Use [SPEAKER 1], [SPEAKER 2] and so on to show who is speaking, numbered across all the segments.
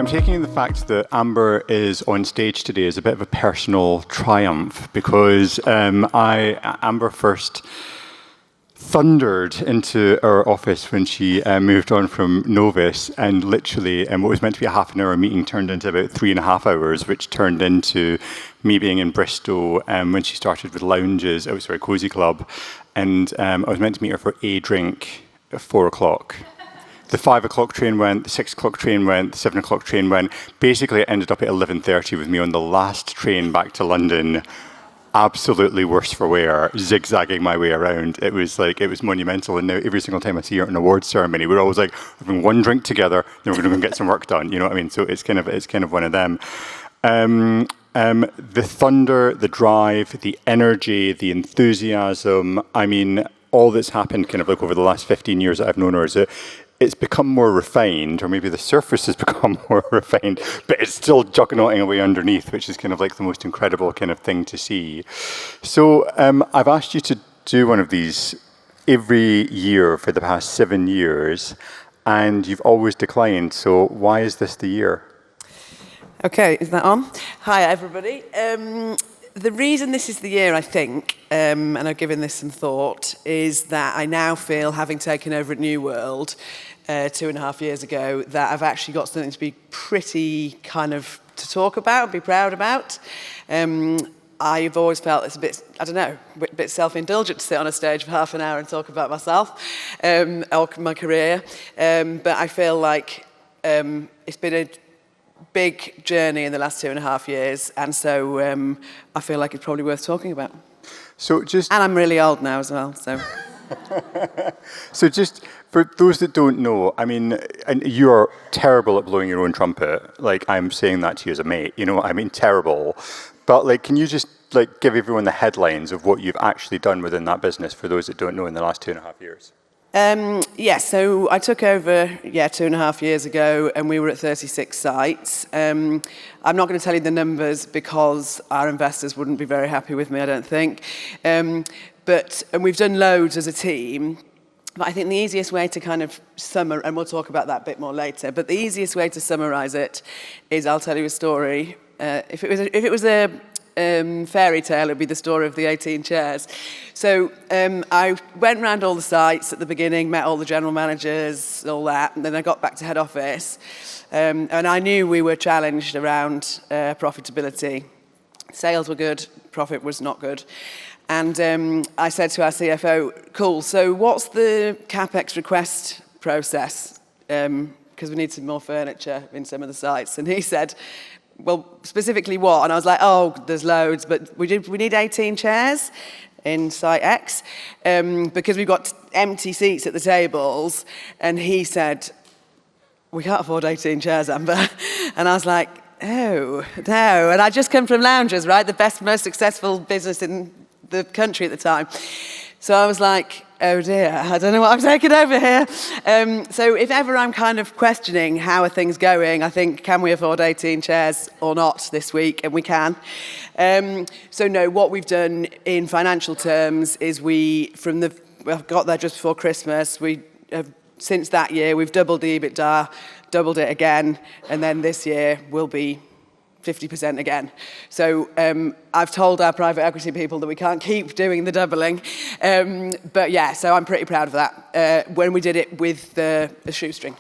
[SPEAKER 1] taking the fact that Amber is on stage today as a bit of a personal triumph because Amber first thundered into our office when she moved on from Novus, and literally what was meant to be a half an hour meeting turned into about 3.5 hours, which turned into me being in Bristol when she started with lounges, Cozy Club, and I was meant to meet her for a drink at 4 o'clock. The 5 o'clock train went, the 6 o'clock train went, the 7 o'clock train went. Basically, it ended up at 11:30 with me on the last train back to London, absolutely worse for wear, zigzagging my way around. It was monumental. And now every single time I see her at an awards ceremony, we're always like having one drink together, then we're going to go and get some work done. You know what I mean? So it's kind of one of them. The thunder, the drive, the energy, the enthusiasm. I mean, all that's happened kind of like over the last 15 years that I've known her is that it's become more refined, or maybe the surface has become more refined, but it's still juggernauting away underneath, which is kind of like the most incredible kind of thing to see. So I've asked you to do one of these every year for the past 7 years, and you've always declined. So why is this the year?
[SPEAKER 2] Okay, is that on? Hi, everybody. The reason this is the year, I think, and I've given this some thought, is that I now feel, having taken over at New World 2.5 years ago, that I've actually got something to be pretty kind of to talk about, be proud about. I've always felt it's a bit, I don't know, a bit self-indulgent to sit on a stage for half an hour and talk about myself or my career. But I feel like it's been a big journey in the last 2.5 years, and so I feel like it's probably worth talking about. And I'm really old now as well, so.
[SPEAKER 1] So just for those that don't know, I mean, and you're terrible at blowing your own trumpet. Like, I'm saying that to you as a mate, you know, I mean, terrible. But like, can you just like give everyone the headlines of what you've actually done within that business for those that don't know in the last 2.5 years?
[SPEAKER 2] So I took over, 2.5 years ago, and we were at 36 sites. I'm not going to tell you the numbers because our investors wouldn't be very happy with me, I don't think. And we've done loads as a team. But I think the easiest way to kind of summarize, and we'll talk about that a bit more later, but the easiest way to summarize it is I'll tell you a story. If it was a fairy tale, it'd be the story of the 18 chairs. So I went around all the sites at the beginning, met all the general managers, all that, and then I got back to head office. And I knew we were challenged around profitability. Sales were good, profit was not good. And I said to our CFO, cool, so what's the CapEx request process? Because we need some more furniture in some of the sites. And he said, well, specifically what? And I was like, oh, there's loads, but we need 18 chairs in site X because we've got empty seats at the tables. And he said, we can't afford 18 chairs, Amber. And I was like, oh, no. And I'd just come from Loungers, right? The best, most successful business in the country at the time. So I was like, oh dear, I don't know what I'm taking over here. So if ever I'm kind of questioning how are things going, I think, can we afford 18 chairs or not this week? And we can. So no, what we've done in financial terms is we got there just before Christmas. We have, since that year, we've doubled the EBITDA, doubled it again, and then this year will be 50% again. So I've told our private equity people that we can't keep doing the doubling. But yeah, so I'm pretty proud of that. When we did it with a shoestring.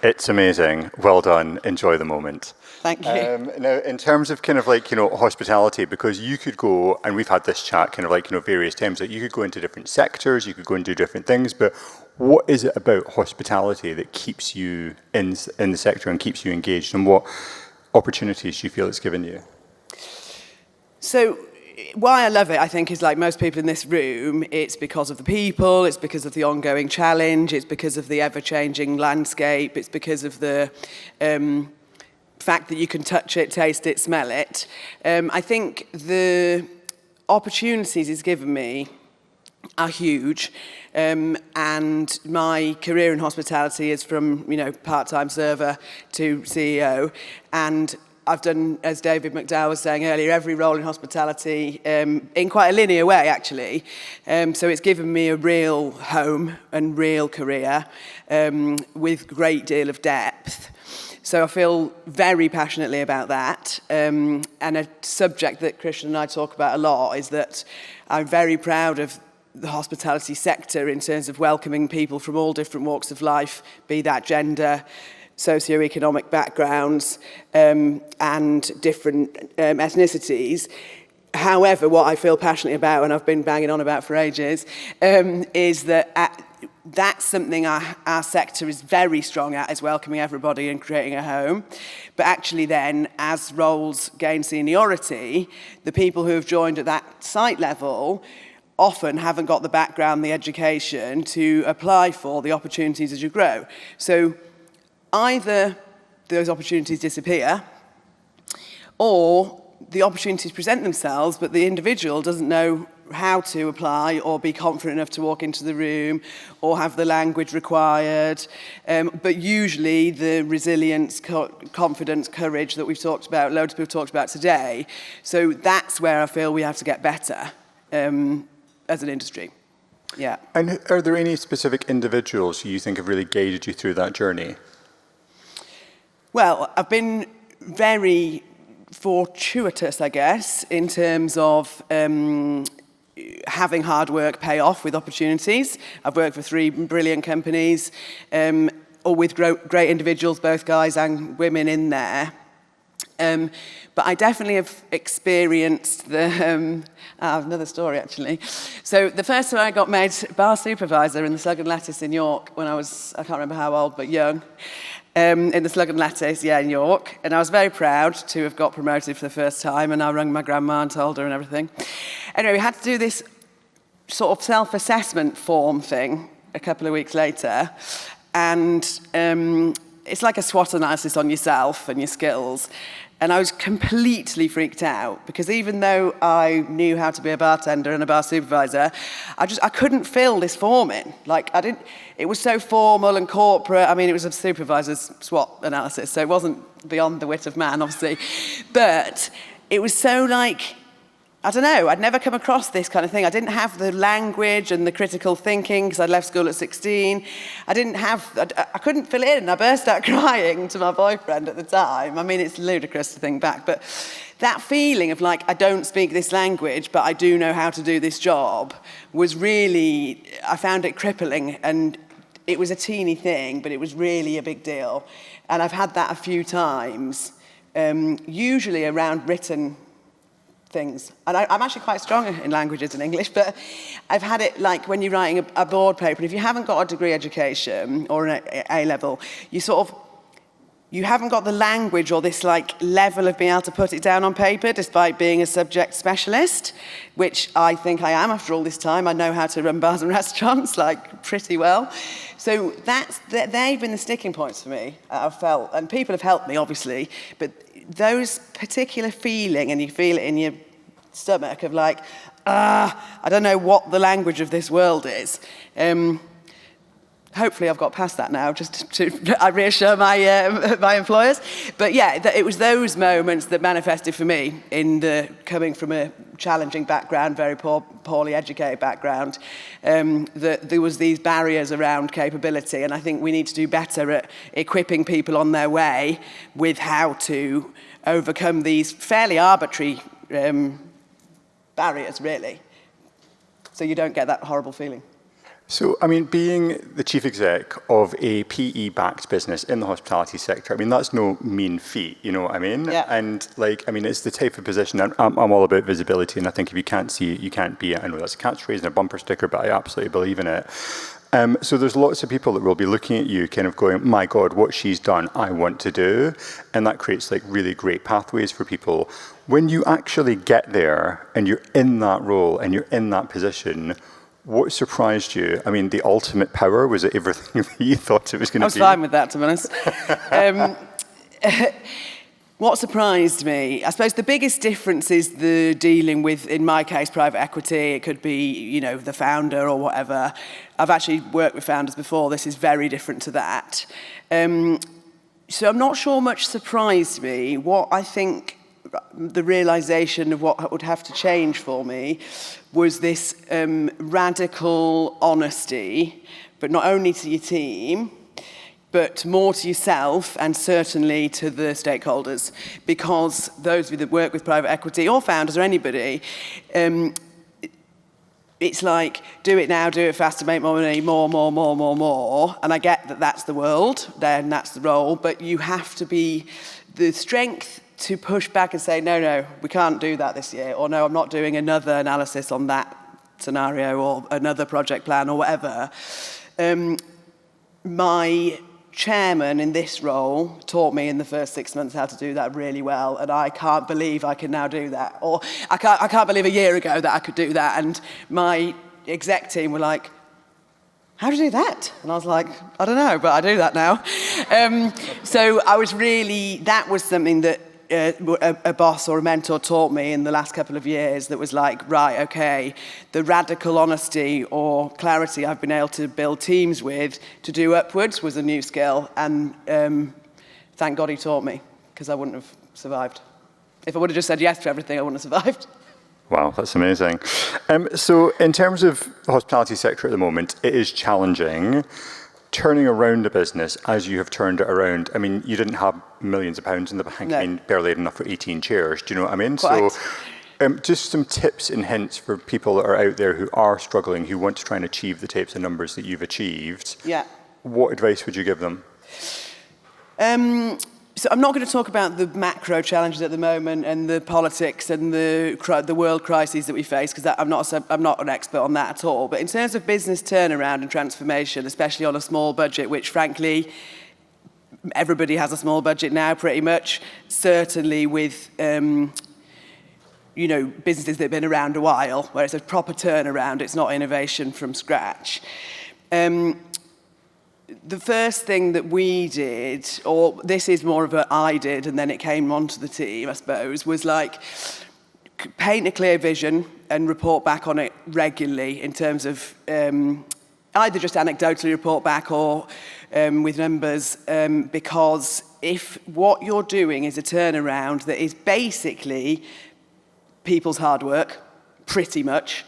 [SPEAKER 1] It's amazing. Well done. Enjoy the moment.
[SPEAKER 2] Thank you.
[SPEAKER 1] Now, in terms of kind of like, hospitality, because you could go, and we've had this chat kind of like, various times, that you could go into different sectors, you could go and do different things, but what is it about hospitality that keeps you in the sector and keeps you engaged, and what opportunities do you feel it's given you?
[SPEAKER 2] So why I love it, I think, is like most people in this room, it's because of the people, it's because of the ongoing challenge, it's because of the ever-changing landscape, it's because of the fact that you can touch it, taste it, smell it. I think the opportunities it's given me are huge, and my career in hospitality is from part-time server to CEO, and I've done, as David McDowell was saying earlier, every role in hospitality in quite a linear way, actually. So it's given me a real home and real career with a great deal of depth. So I feel very passionately about that. And a subject that Christian and I talk about a lot is that I'm very proud of the hospitality sector in terms of welcoming people from all different walks of life, be that gender, socioeconomic backgrounds, and different ethnicities. However, what I feel passionately about, and I've been banging on about for ages, is that that's something our sector is very strong at, is welcoming everybody and creating a home. But actually then, as roles gain seniority, the people who have joined at that site level often haven't got the background, the education to apply for the opportunities as you grow. So either those opportunities disappear, or the opportunities present themselves, but the individual doesn't know how to apply or be confident enough to walk into the room or have the language required. But usually the resilience, confidence, courage that we've talked about, loads of people talked about today. So that's where I feel we have to get better as an industry. Yeah.
[SPEAKER 1] And are there any specific individuals who you think have really guided you through that journey?
[SPEAKER 2] Well, I've been very fortuitous, I guess, in terms of having hard work pay off with opportunities. I've worked for 3 brilliant companies, or with great individuals, both guys and women in there. But I definitely have experienced the... another story, actually. So the first time I got made bar supervisor in the Slug and Lettuce in York when I was, I can't remember how old, but young, in the Slug and Lettuce, in York. And I was very proud to have got promoted for the first time, and I rang my grandma and told her and everything. Anyway, we had to do this sort of self-assessment form thing a couple of weeks later. And it's like a SWOT analysis on yourself and your skills. And I was completely freaked out because even though I knew how to be a bartender and a bar supervisor, I couldn't fill this form in. It was so formal and corporate. I mean, it was a supervisor's SWOT analysis, so it wasn't beyond the wit of man, obviously. But it was so I don't know, I'd never come across this kind of thing. I didn't have the language and the critical thinking because I'd left school at 16. I couldn't fill it in. I burst out crying to my boyfriend at the time. I mean, it's ludicrous to think back, but that feeling of I don't speak this language, but I do know how to do this job was really, I found it crippling, and it was a teeny thing, but it was really a big deal. And I've had that a few times, usually around written things. And I'm actually quite strong in languages and English, but I've had it when you're writing a board paper, and if you haven't got a degree education or an A-level, you haven't got the language or this level of being able to put it down on paper despite being a subject specialist, which I think I am after all this time. I know how to run bars and restaurants pretty well. So they've been the sticking points for me, I've felt. And people have helped me, obviously, but those particular feeling, and you feel it in your stomach of I don't know what the language of this world is. Hopefully I've got past that now, just to reassure my employers. But it was those moments that manifested for me in coming from a challenging background, very poorly educated background, that there was these barriers around capability, and I think we need to do better at equipping people on their way with how to overcome these fairly arbitrary barriers, really, so you don't get that horrible feeling.
[SPEAKER 1] So, I mean, being the chief exec of a PE-backed business in the hospitality sector, I mean, that's no mean feat, you know what I mean?
[SPEAKER 2] Yeah.
[SPEAKER 1] And, it's the type of position, I'm all about visibility, and I think if you can't see it, you can't be it. I know that's a catchphrase and a bumper sticker, but I absolutely believe in it. So there's lots of people that will be looking at you kind of going, my God, what she's done, I want to do. And that creates really great pathways for people. When you actually get there and you're in that role and you're in that position, what surprised you? I mean, the ultimate power, was it everything that you thought it was going to be?
[SPEAKER 2] I was fine with that, to be honest. What surprised me, I suppose the biggest difference is the dealing with, in my case, private equity. It could be, the founder or whatever. I've actually worked with founders before. This is very different to that. So I'm not sure much surprised me. What I think the realisation of what would have to change for me was this radical honesty, but not only to your team, but more to yourself and certainly to the stakeholders. Because those of you that work with private equity or founders or anybody, it's like, do it now, do it faster, make more money, more. And I get that that's the world, then that's the role, but you have to be the strength to push back and say, no, we can't do that this year, or no, I'm not doing another analysis on that scenario or another project plan or whatever. My chairman in this role taught me in the first 6 months how to do that really well, and I can't believe I can now do that. Or I can't believe a year ago that I could do that. And my exec team were like, how do you do that? And I was like, I don't know, but I do that now. So I was really, that was something that a boss or a mentor taught me in the last couple of years, that was like, right, okay, the radical honesty or clarity I've been able to build teams with to do upwards was a new skill, and thank God he taught me, because I wouldn't have survived. If I would have just said yes to everything, I wouldn't have survived.
[SPEAKER 1] Wow, that's amazing. So in terms of the hospitality sector at the moment, it is challenging. Turning around a business as you have turned it around, I mean, you didn't have millions of pounds in the bank.
[SPEAKER 2] No.
[SPEAKER 1] I mean, barely had enough for 18 chairs. Do you know what I mean?
[SPEAKER 2] Quite.
[SPEAKER 1] So just some tips and hints for people that are out there who are struggling, who want to try and achieve the types of numbers that you've achieved. Yeah. What advice would you give them?
[SPEAKER 2] So I'm not going to talk about the macro challenges at the moment and the politics and the world crises that we face, because I'm not an expert on that at all. But in terms of business turnaround and transformation, especially on a small budget, which frankly everybody has a small budget now, pretty much. Certainly with businesses that have been around a while, where it's a proper turnaround, it's not innovation from scratch. The first thing that we did, or this is more of a I did, and then it came onto the team, I suppose, was like paint a clear vision and report back on it regularly in terms of either just anecdotally report back or with numbers, because if what you're doing is a turnaround that is basically people's hard work, pretty much,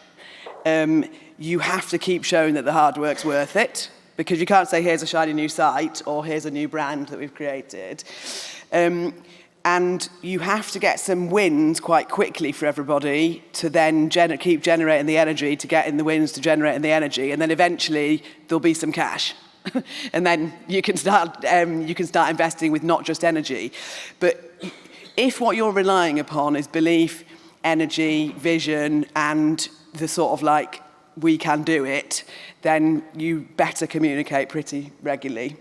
[SPEAKER 2] you have to keep showing that the hard work's worth it. Because you can't say, here's a shiny new site, or here's a new brand that we've created. And you have to get some wins quite quickly for everybody to then keep generating the energy, to get in the wins, to generate the energy, and then eventually there'll be some cash. And then you can start investing with not just energy. But if what you're relying upon is belief, energy, vision, and the sort of like, we can do it, then you better communicate pretty regularly.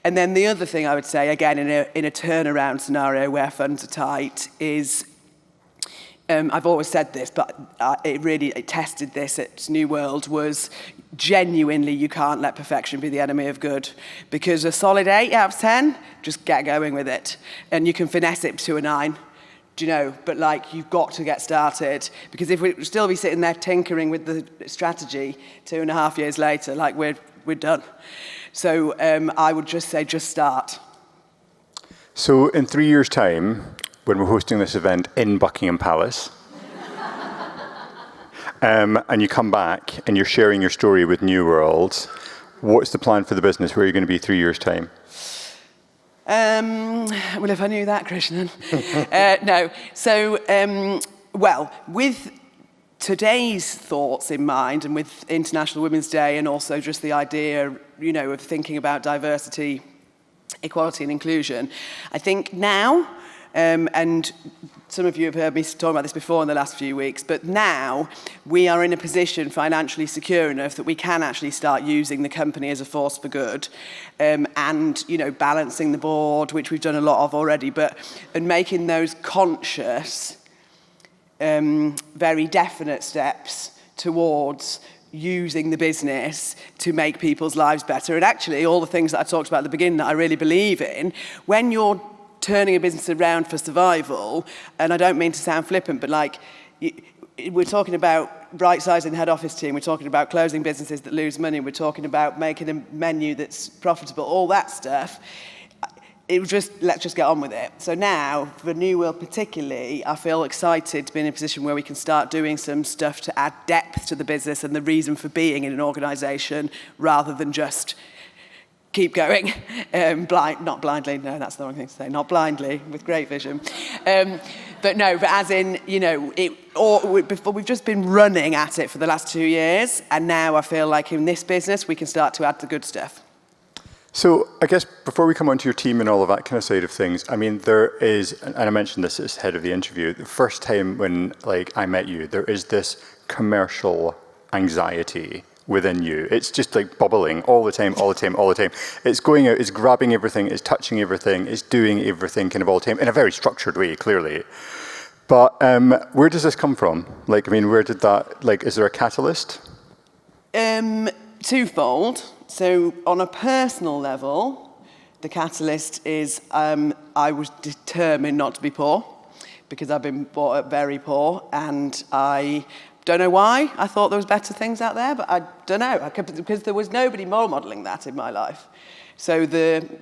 [SPEAKER 2] And then the other thing I would say, again, in a turnaround scenario where funds are tight, is I've always said this, but it tested this at New World, was genuinely you can't let perfection be the enemy of good, because a solid 8 out of 10, just get going with it, and you can finesse it to a 9. Do you know? But like, you've got to get started, because if we still be sitting there tinkering with the strategy 2.5 years later, like we're done. So I would just say, just start.
[SPEAKER 1] So in 3 years' time, when we're hosting this event in Buckingham Palace, and you come back and you're sharing your story with New World, what's the plan for the business? Where are you going to be 3 years' time?
[SPEAKER 2] Well, if I knew that, Krishnan. No. So, with today's thoughts in mind, and with International Women's Day, and also just the idea, of thinking about diversity, equality, and inclusion, I think now, and some of you have heard me talk about this before in the last few weeks, but now we are in a position financially secure enough that we can actually start using the company as a force for good, and balancing the board, which we've done a lot of already, and making those conscious, very definite steps towards using the business to make people's lives better. And actually, all the things that I talked about at the beginning that I really believe in, when you're turning a business around for survival, and I don't mean to sound flippant, but like, we're talking about right-sizing the head office team, we're talking about closing businesses that lose money, we're talking about making a menu that's profitable, all that stuff. it was just, let's just get on with it. So now, for New World particularly, I feel excited to be in a position where we can start doing some stuff to add depth to the business and the reason for being in an organisation, rather than just keep going, not blindly, no, that's the wrong thing to say, not blindly, with great vision. But as in, we've just been running at it for the last 2 years, and now I feel like in this business, we can start to add the good stuff.
[SPEAKER 1] So I guess before we come on to your team and all of that kind of side of things, I mean, there is, and I mentioned this at the head of the interview, the first time when I met you, there is this commercial anxiety within you. It's just like bubbling all the time. It's going out, it's grabbing everything, it's touching everything, it's doing everything kind of all the time in a very structured way, clearly. But where does this come from? Where did that, is there a catalyst?
[SPEAKER 2] Twofold. So on a personal level, the catalyst is I was determined not to be poor, because I've been brought up very poor, and I don't know why. I thought there was better things out there, but I don't know, because there was nobody role modelling that in my life. So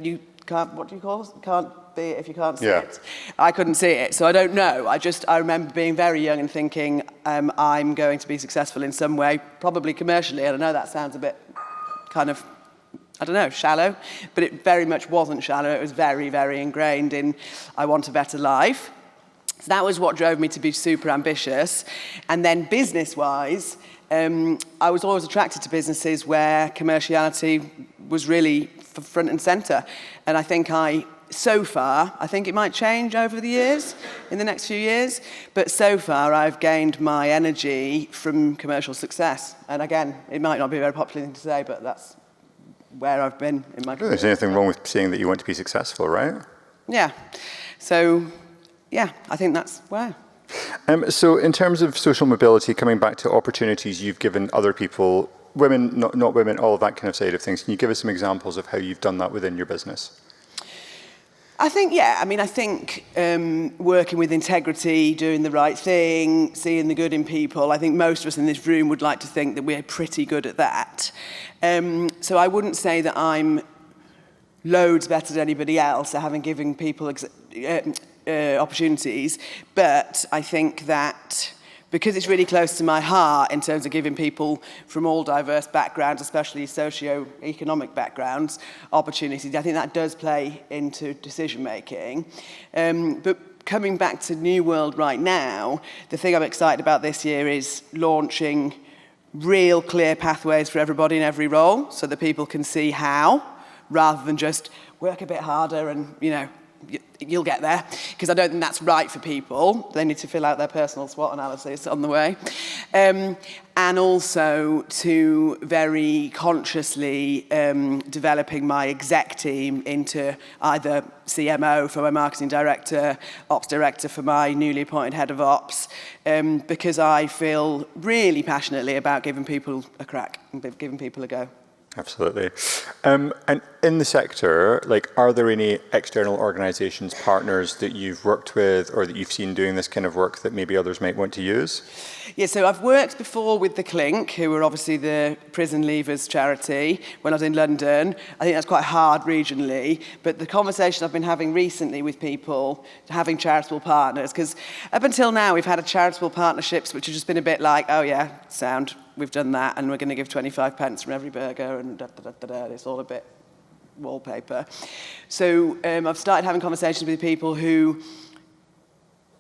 [SPEAKER 2] you can't, what do you call it? Can't be it if you can't see it. I couldn't see it, so I don't know. I remember being very young and thinking I'm going to be successful in some way, probably commercially. I don't know, that sounds a bit kind of, I don't know, shallow, but it very much wasn't shallow. It was very, very ingrained in I want a better life. So that was what drove me to be super ambitious. And then business-wise, I was always attracted to businesses where commerciality was really front and centre. And I think so far, I think it might change over the years, in the next few years, but so far I've gained my energy from commercial success. And again, it might not be a very popular thing to say, but that's where I've been in my career.
[SPEAKER 1] There's anything wrong with saying that you want to be successful, right?
[SPEAKER 2] Yeah. So, yeah, I think that's where.
[SPEAKER 1] So in terms of social mobility, coming back to opportunities you've given other people, women, not women, all of that kind of side of things, can you give us some examples of how you've done that within your business?
[SPEAKER 2] I think working with integrity, doing the right thing, seeing the good in people, I think most of us in this room would like to think that we're pretty good at that. So I wouldn't say that I'm loads better than anybody else at having given people opportunities, but I think that because it's really close to my heart in terms of giving people from all diverse backgrounds, especially socio-economic backgrounds, opportunities, I think that does play into decision-making. But coming back to New World right now, the thing I'm excited about this year is launching real clear pathways for everybody in every role so that people can see how, rather than just work a bit harder and, you'll get there, because I don't think that's right for people. They need to fill out their personal SWOT analysis on the way. And also to very consciously developing my exec team into either CMO for my marketing director, ops director for my newly appointed head of ops, because I feel really passionately about giving people a crack and giving people a go.
[SPEAKER 1] Absolutely. And in the sector, are there any external organisations, partners that you've worked with or that you've seen doing this kind of work that maybe others might want to use?
[SPEAKER 2] Yeah, so I've worked before with the Clink, who were obviously the prison leavers charity, when I was in London. I think that's quite hard regionally, but the conversation I've been having recently with people, having charitable partners, because up until now we've had charitable partnerships which have just been a bit like, oh yeah, sound, we've done that, and we're going to give 25 pence from every burger, and da-da-da-da-da, it's all a bit wallpaper. So I've started having conversations with people who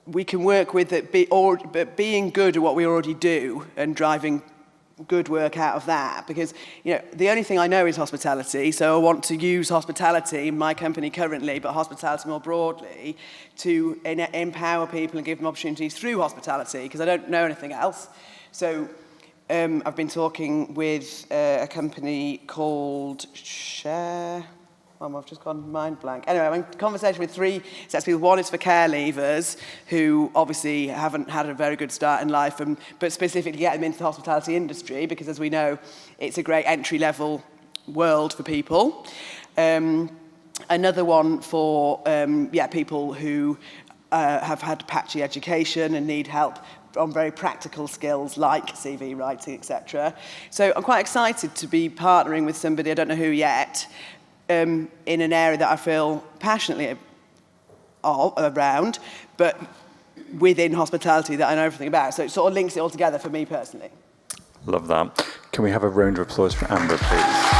[SPEAKER 2] we can work with, but being good at what we already do and driving good work out of that, because the only thing I know is hospitality, so I want to use hospitality in my company currently, but hospitality more broadly, to empower people and give them opportunities through hospitality, because I don't know anything else. So I've been talking with a company called Share. I've just gone mind blank. Anyway, I'm in conversation with 3 sets of people. One is for care leavers who obviously haven't had a very good start in life, but specifically get them into the hospitality industry, because as we know, it's a great entry-level world for people. Another one for people who have had patchy education and need help on very practical skills like CV writing, etc. So I'm quite excited to be partnering with somebody, I don't know who yet, in an area that I feel passionately around, but within hospitality that I know everything about. So it sort of links it all together for me personally.
[SPEAKER 1] Love that. Can we have a round of applause for Amber, please?